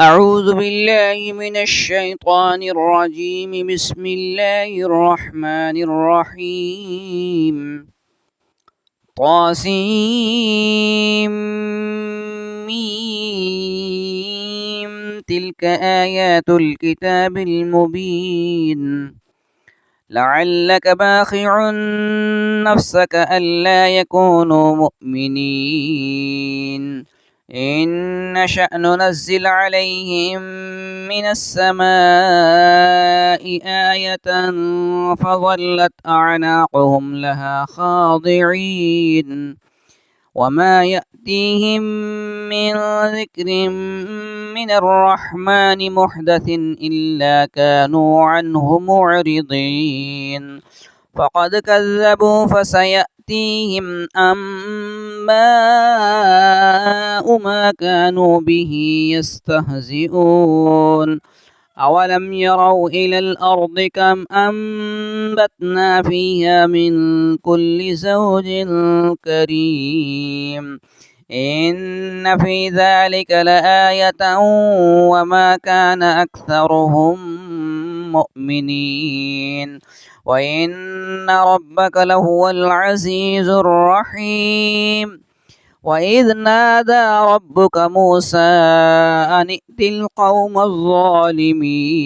أعوذ بالله من الشيطان الرجيم. بسم الله الرحمن الرحيم. طاسيم ميم. تلك آيات الكتاب المبين. لعلك باخع نفسك ألا يكونوا مؤمنين إن نشأ ننزل عليهم من السماء آية فظلت أعناقهم لها خاضعين وما يأتيهم من ذكر من الرحمن محدث إلا كانوا عنه معرضين فقد كذبوا فسيأتيهم أنباء ما كانوا به يستهزئون أولم يروا إلى الأرض كم أنبتنا فيها من كل زوج كريم إن في ذلك لآية وما كان أكثرهم مؤمنين وإن ربك لهو العزيز الرحيم. وإذ نادى ربك موسى أن ائت القوم الظالمين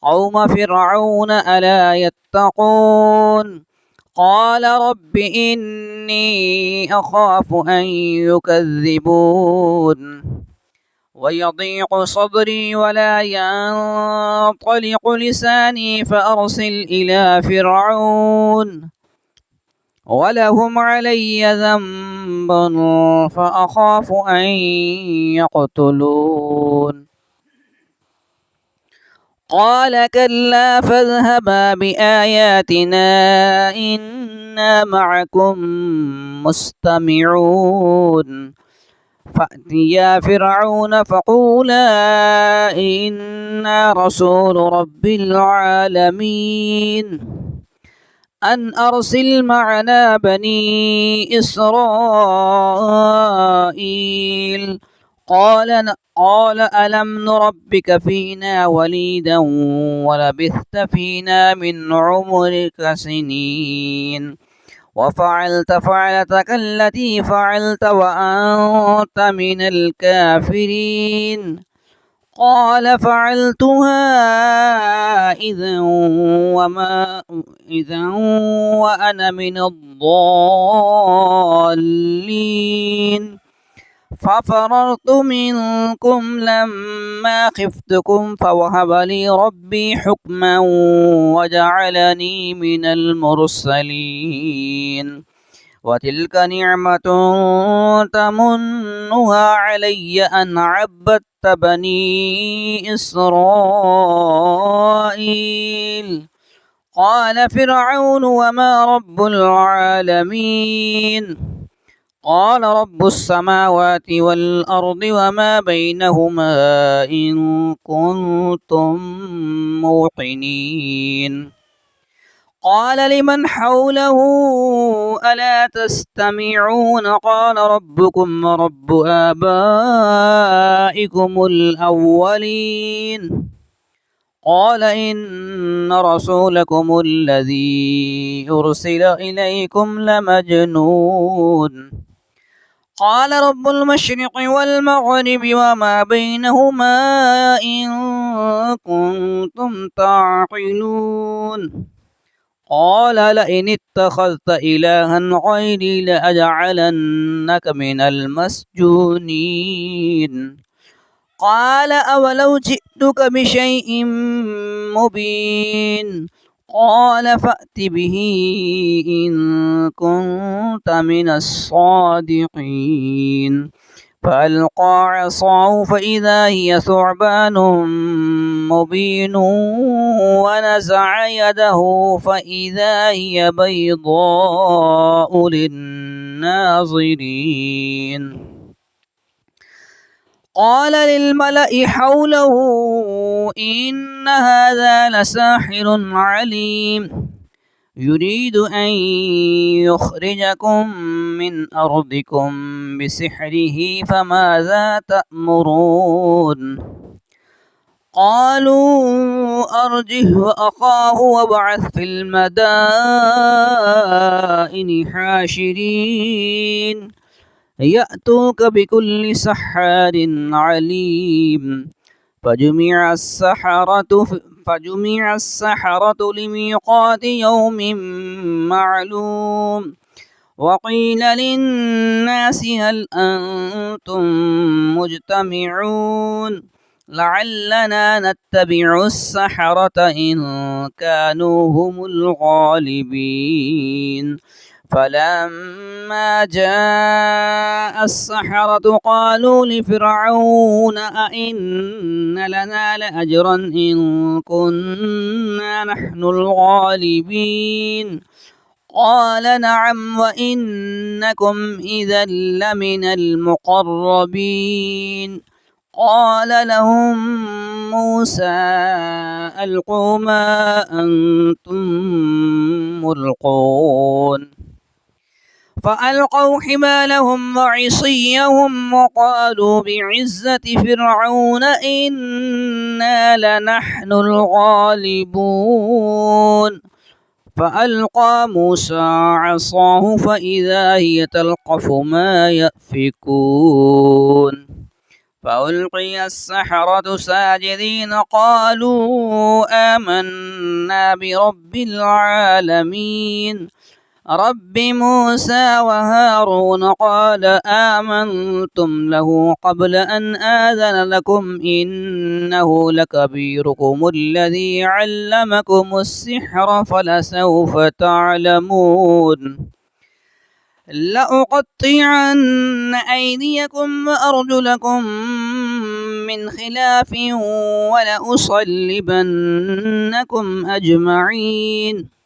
قوم فرعون ألا يتقون قال رب إني أخاف أن يكذبون ويضيق صدري ولا ينطلق لساني فأرسل إلى فرعون ولهم علي ذنب فأخاف أن يقتلون قال كلا فاذهبا بآياتنا إنا معكم مستمعون فأتيا فرعون فقولا إنا رسول رب العالمين أن أرسل معنا بني إسرائيل قال ألم نربك فينا وليدا ولبثت فينا من عمرك سنين وفعلت فعلتك التي فعلت وأنت من الكافرين قال فعلتها إذا وأنا من الضالين ففررت منكم لما خفتكم فوهب لي ربي حكما وجعلني من المرسلين وتلك نعمة تمنها علي أن عبدت بني إسرائيل قال فرعون وما رب العالمين قال رب السماوات والأرض وما بينهما إن كنتم موقنين قال لمن حوله ألا تستمعون قال ربكم ورب آبائكم الأولين قال إن رسولكم الذي أرسل إليكم لمجنون قال رب المشرق والمغرب وما بينهما إن كنتم تعقلون قال لئن اتخذت إلها غيري لأجعلنك من المسجونين قال أولو جئتك بشيء مبين قال فأت به إن كنت من الصادقين فألقى عصاه فإذا هي ثعبان مبين ونزع يده فإذا هي بيضاء للناظرين قال للملأ حوله إن هذا لساحر عليم يريد أن يخرجكم من أرضكم بسحره فماذا تأمرون قالوا أرجه وأخاه وابعث في المدائن حاشرين يأتوك بكل سحار عليم فجمع السحرة لميقات يوم معلوم وقيل للناس هل أنتم مجتمعون لعلنا نتبع السحرة إن كانوا هم الغالبين فلما جاء السحرة قالوا لفرعون أئن لنا لأجرا إن كنا نحن الغالبين قال نعم وإنكم إذا لمن المقربين قال لهم موسى ألقوا ما أنتم ملقون فألقوا حبالهم وعصيهم وقالوا بعزة فرعون إنا لنحن الغالبون فألقى موسى عصاه فإذا هي تلقف ما يأفكون فألقي السحرة ساجدين قالوا آمنا برب العالمين رب موسى وهارون قال آمنتم له قبل أن آذن لكم إنه لكبيركم الذي علمكم السحر فلسوف تعلمون لأقطعن أيديكم وأرجلكم من خلاف ولأصلبنكم أجمعين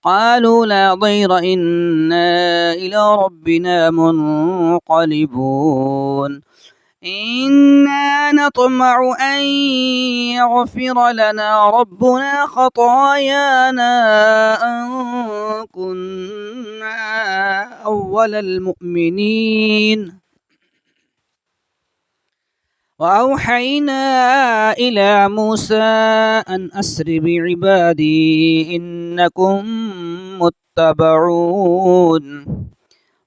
قالوا لا ضير إنا إلى ربنا منقلبون إنا نطمع أن يغفر لنا ربنا خطايانا أن كنا أول المؤمنين وأوحينا إلى موسى أن أسر بعبادي إنكم متبعون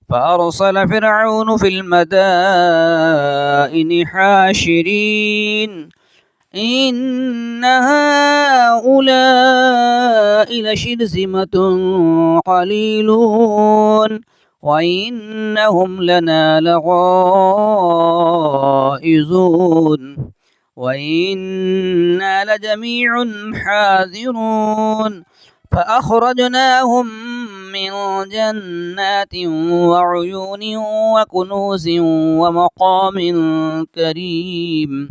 فأرسل فرعون في المدائن حاشرين إن هؤلاء لشرذمة قليلون وإنهم لنا لغائظون وإنا لجميع حاذرون فأخرجناهم من جنات وعيون وكنوز ومقام كريم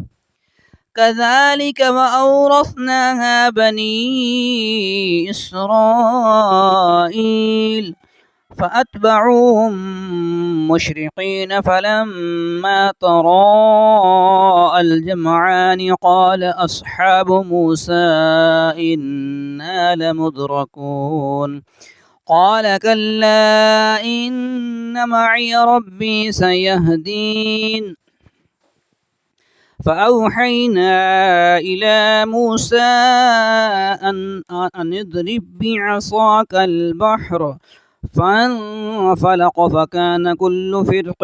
كذلك وأورثناها بني إسرائيل فأتبعوهم مشرقين فلما تراءى الجمعان قال أصحاب موسى إنا لمدركون قال كلا إن معي ربي سيهدين فأوحينا إلى موسى أن اضرب بعصاك البحر فانفلق فكان كل فرق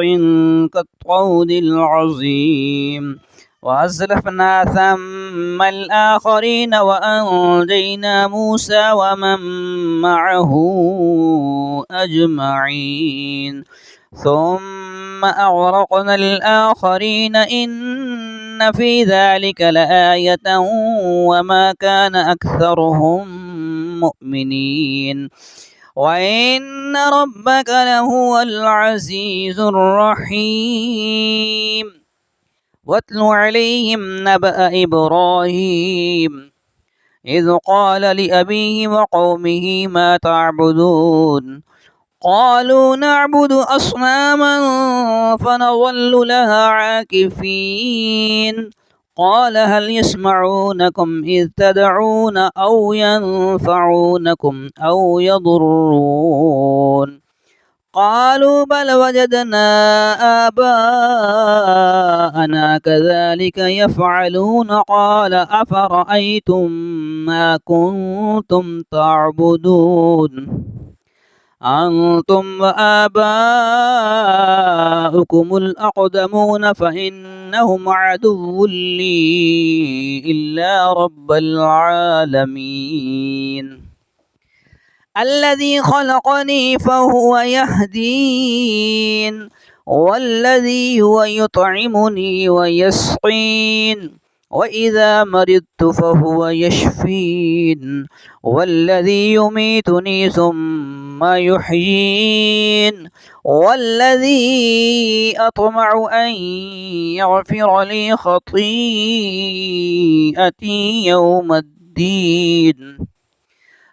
كالطود العظيم وأزلفنا ثم الآخرين وأنجينا موسى ومن معه أجمعين ثم أغرقنا الآخرين إن في ذلك لآية وما كان أكثرهم مؤمنين وإن ربك لهو العزيز الرحيم واتل عليهم نبأ إبراهيم إذ قال لأبيه وقومه ما تعبدون قالوا نعبد أصناما فنظل لها عاكفين قال هل يسمعونكم إذ تدعون أو ينفعونكم أو يضرون قالوا بل وجدنا آباءنا كذلك يفعلون قال أفرأيتم ما كنتم تعبدون أنتم وآباؤكم الأقدمون فإنهم عدو لي إلا رب العالمين الذي خلقني فهو يهدين والذي هو يطعمني ويسقين وإذا مرضت فهو يشفين والذي يميتني ثم يحيين والذي أطمع أن يغفر لي خطيئتي يوم الدين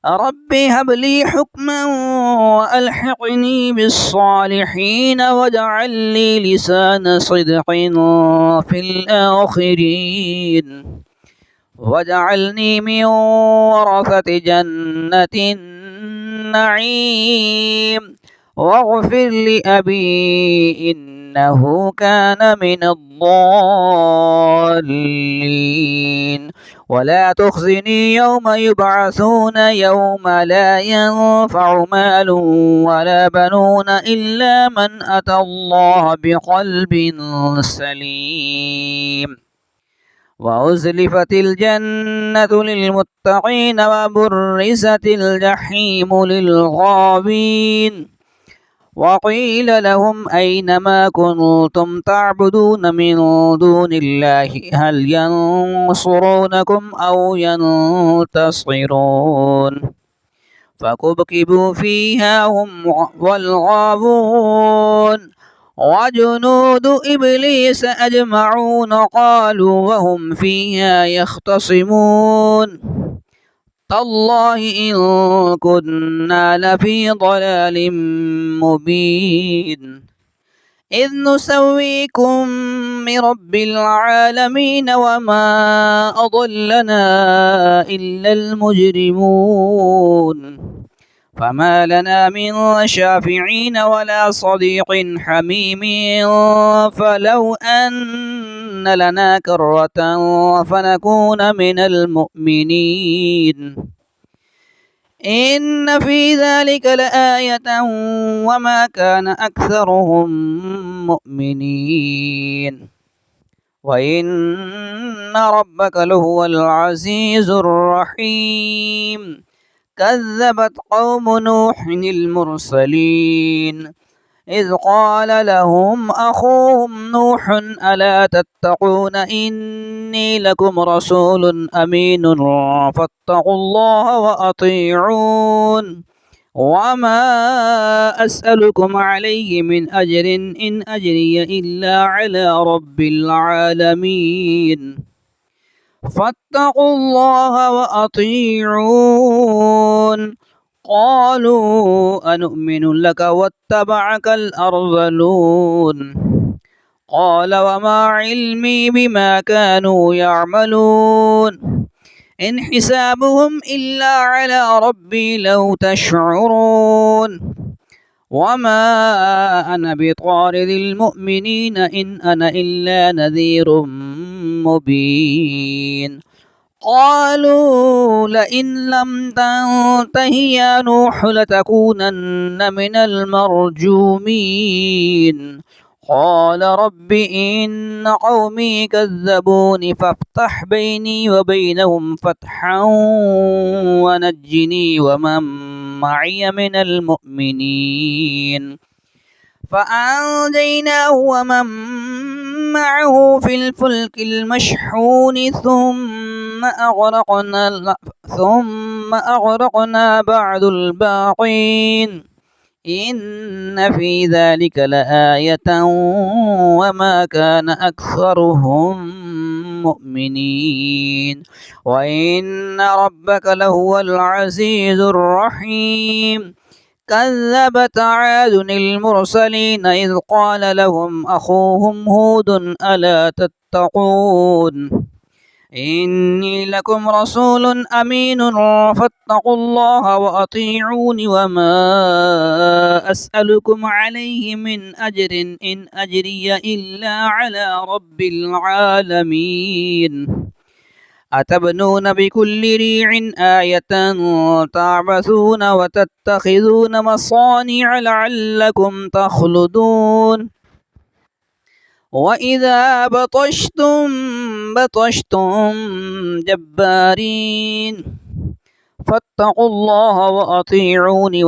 رب هب لي حكما وألحقني بالصالحين واجعل لي لسان صدق في الآخرين واجعلني من ورثة جنة النعيم واغفر لأبي إنه كان من الضالين ولا تخزني يوم يبعثون يوم لا ينفع مال ولا بنون إلا من أتى الله بقلب سليم وأزلفت الجنة للمتقين وبرزت الجحيم للغابين وقيل لهم أين ما كنتم تعبدون من دون الله هل ينصرونكم أو ينتصرون فكبكبوا فيها هم والغاوون وجنود إبليس أجمعون قالوا وهم فيها يختصمون تالله إن كنا لفي ضلال مبين إذ نسويكم برب العالمين وما أضلنا إلا المجرمون فما لنا من شافعين ولا صديق حميم فلو أن لنا كرة فنكون من المؤمنين إن في ذلك لآية وما كان أكثرهم مؤمنين وإن ربك لهو العزيز الرحيم كذبت قوم نوح المرسلين إذ قال لهم أخوهم نوح ألا تتقون إني لكم رسول أمين فاتقوا الله وأطيعون وما أسألكم عليه من أجر إن أجري إلا على رب العالمين فاتقوا الله وأطيعون قالوا أنؤمن لك واتبعك الأرذلون قال وما علمي بما كانوا يعملون إن حسابهم إلا على ربي لو تشعرون وما أنا بطارد المؤمنين إن أنا إلا نذير مبين قالوا لئن لم تنته يا نوح لتكونن من المرجومين قال رب إن قومي كذبوني فافتح بيني وبينهم فتحا ونجني ومن معي من المؤمنين فأنجيناه ومن معه في الفلك المشحون ثم أغرقنا بعد الباقين إن في ذلك لآية وما كان أكثرهم مؤمنين وإن ربك لهو العزيز الرحيم كذبت عاد المرسلين إذ قال لهم أخوهم هود ألا تتقون إني لكم رسول أمين فاتقوا الله وأطيعون وما أسألكم عليه من أجر إن أجري إلا على رب العالمين أتبنون بكل ريع آية تعبثون وتتخذون مصانع لعلكم تخلدون وإذا بطشتم جبارين فاتقوا الله وأطيعون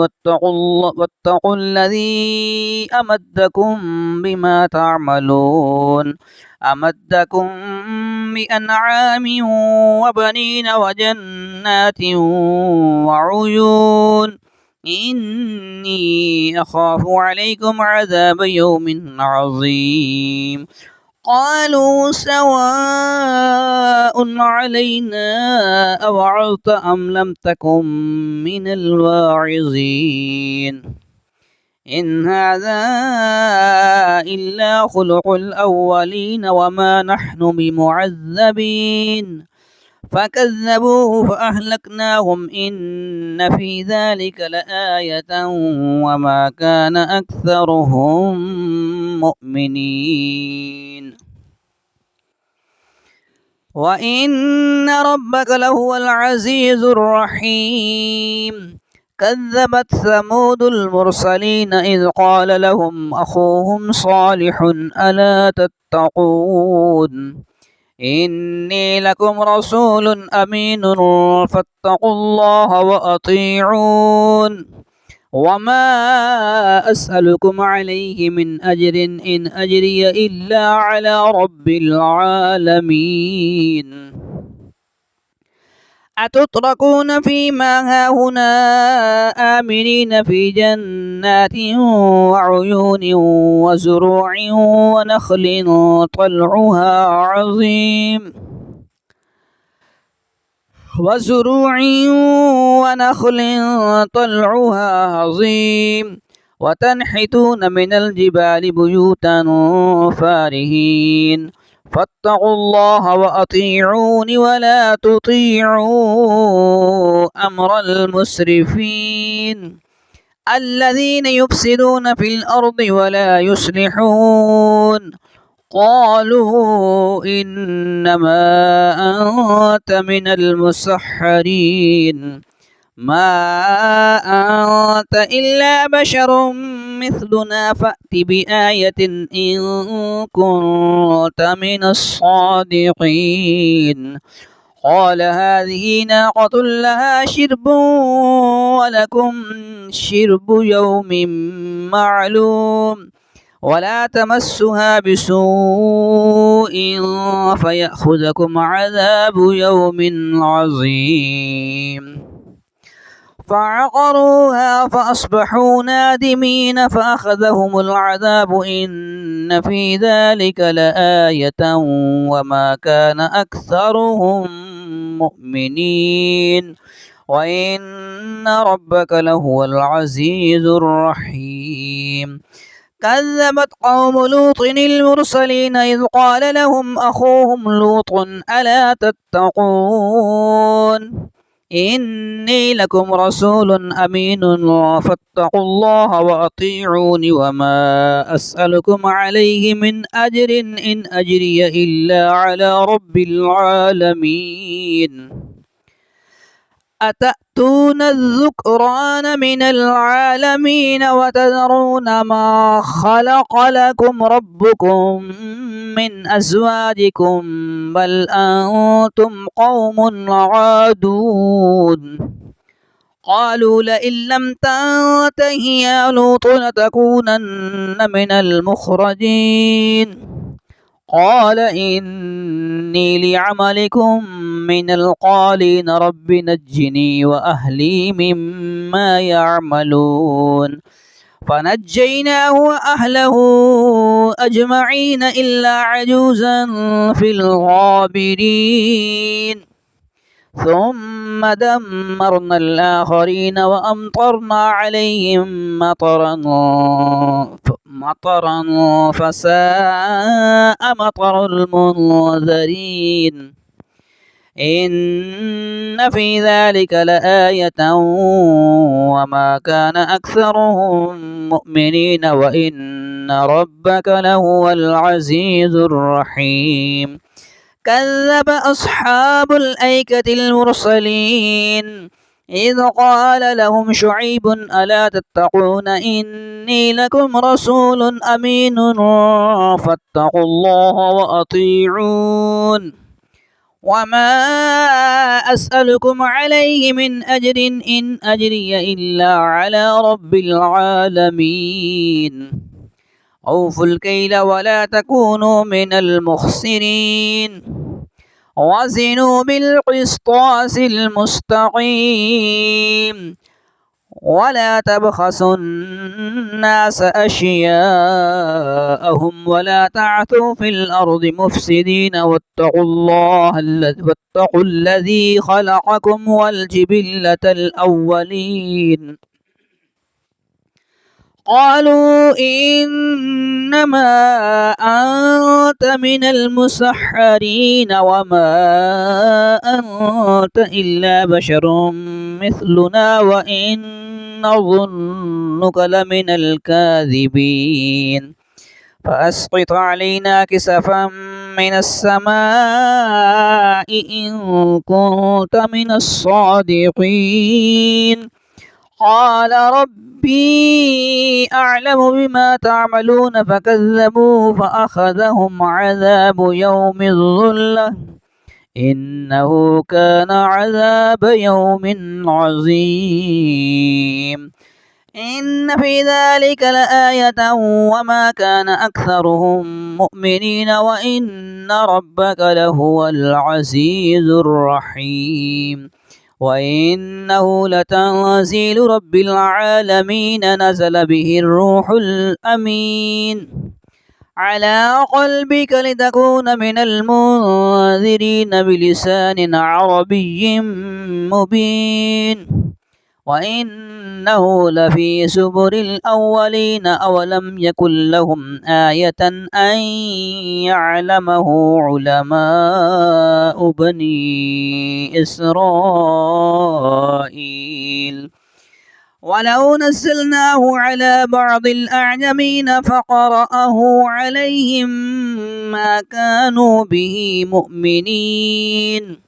واتقوا الذي أمدكم بما تعملون أمدكم بأنعام وبنين وجنات وعيون إني أخاف عليكم عذاب يوم عظيم قالوا سواء علينا أوعظت أم لم تكن من الواعظين إن هذا إلا خلق الأولين وما نحن بمعذبين فكذبوه فأهلكناهم إن في ذلك لآية وما كان أكثرهم مؤمنين وإن ربك لهو العزيز الرحيم كذبت ثمود المرسلين إذ قال لهم أخوهم صالح ألا تتقون إني لكم رسول أمين فاتقوا الله وأطيعون وما أسألكم عليه من أجر إن أجري إلا على رب العالمين أتتركون فيما هاهنا آمنين في جنات وعيون وزروع ونخل طلعها عظيم وتنحتون من الجبال بيوتا فارهين فاتقوا الله وأطيعون ولا تطيعوا أمر المسرفين الذين يفسدون في الأرض ولا يصلحون قالوا إنما أنت من المسحرين ما أنت إلا بشر مثلنا فأت بآية إن كنت من الصادقين قال هذه ناقة لها شرب ولكم شرب يوم معلوم ولا تمسها بسوء فيأخذكم عذاب يوم عظيم فعقروها فأصبحوا نادمين فأخذهم العذاب إن في ذلك لآية وما كان أكثرهم مؤمنين وإن ربك لهو العزيز الرحيم كذبت قوم لوط المرسلين إذ قال لهم أخوهم لوط ألا تتقون إني لكم رسول أمين فاتقوا الله وأطيعون وما أسألكم عليه من أجر إن أجري إلا على رب العالمين أتأتون الذكران من العالمين وتذرون ما خلق لكم ربكم من أزواجكم بل أنتم قوم عادون قالوا لئن لم تنته يا لوط لتكونن من المخرجين قال إني لعملكم من القالين رب نجني وأهلي مما يعملون فنجيناه وأهله أجمعين إلا عجوزا في الغابرين ثم دمرنا الآخرين وأمطرنا عليهم مطرا فساء مطر المنذرين إن في ذلك لآية وما كان أكثرهم مؤمنين وإن ربك لهو العزيز الرحيم. كذب أصحاب الأيكة المرسلين إذ قال لهم شعيب ألا تتقون إني لكم رسول أمين فاتقوا الله وأطيعون وما أسألكم عليه من أجر إن أجري إلا على رب العالمين. أوفوا الكيل ولا تكونوا من المخسرين وزنوا بالقسطاس المستقيم ولا تبخسوا الناس أشياءهم ولا تعثوا في الأرض مفسدين واتقوا الذي خلقكم والجبلة الأولين. قالوا إنما أنت من المسحرين وما أنت إلا بشر مثلنا وإن نظنك لمن الكاذبين فأسقط علينا كسفا من السماء إن كنت من الصادقين. قال ربي أعلم بما تعملون فكذبوه فأخذهم عذاب يوم الظلة إنه كان عذاب يوم عظيم. إن في ذلك لآية وما كان أكثرهم مؤمنين وإن ربك لهو العزيز الرحيم. وإنه لتنزيل رب العالمين نزل به الروح الأمين على قلبك لتكون من المنذرين بلسان عربي مبين وإنه لفي زبر الأولين أولم يكن لهم آية أن يعلمه علماء بني إسرائيل. ولو نزلناه على بعض الأعجمين فقرأه عليهم ما كانوا به مؤمنين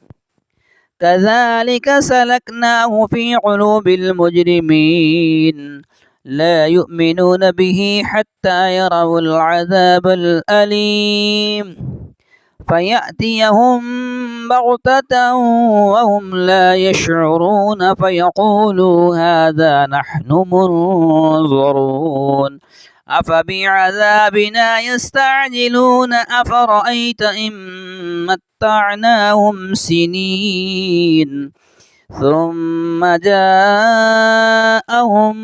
كذلك سلكناه في قلوب المجرمين لا يؤمنون به حتى يروا العذاب الأليم فيأتيهم بغتة وهم لا يشعرون فيقولوا هذا نحن منظرون أفبعذابنا يستعجلون أفرأيت إن متعناهم سنين ثم جاءهم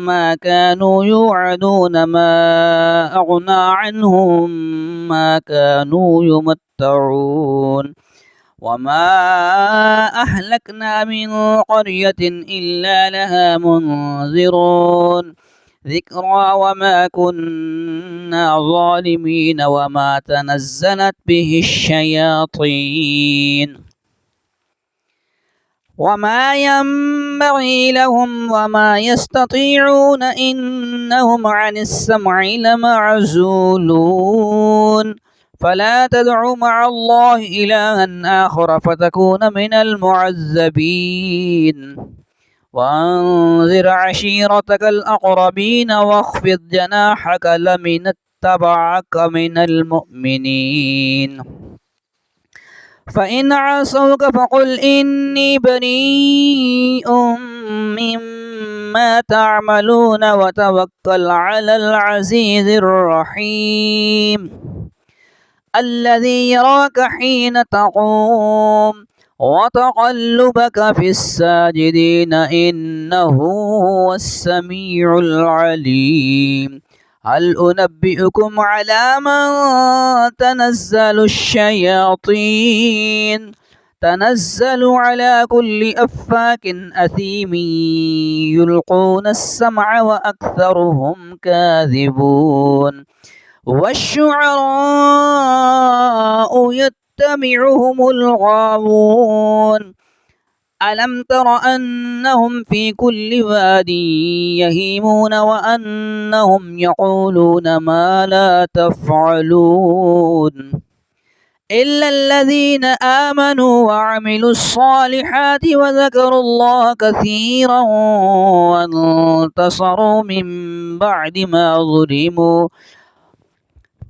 ما كانوا يوعدون ما أغنى عنهم ما كانوا يمتعون وما أهلكنا من قرية إلا لها منذرون ذكرى وما كنا ظالمين وما تنزلت به الشياطين وما ينبغي لهم وما يستطيعون إنهم عن السمع لمعزولون فلا تدع مع الله إلها آخر فتكون من المعذبين وأنذر عشيرتك الأقربين واخفض جناحك لمن اتبعك من المؤمنين فإن عصوك فقل إني بريء مما تعملون وتوكل على العزيز الرحيم الذي يراك حين تقوم وتقلبك في الساجدين إنه هو السميع العليم هل أنبئكم على من تنزل الشياطين تنزل على كل أفاك أثيم يلقون السمع وأكثرهم كاذبون والشعراء يتبعهم الغاوون ألم تر أنهم في كل واد يهيمون وأنهم يقولون ما لا تفعلون إلا الذين آمنوا وعملوا الصالحات وذكروا الله كثيرا وانتصروا من بعد ما ظلموا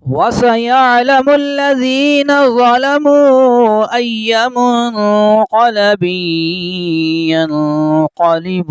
وسيعلم الذين ظلموا أي منقلب ينقلبون.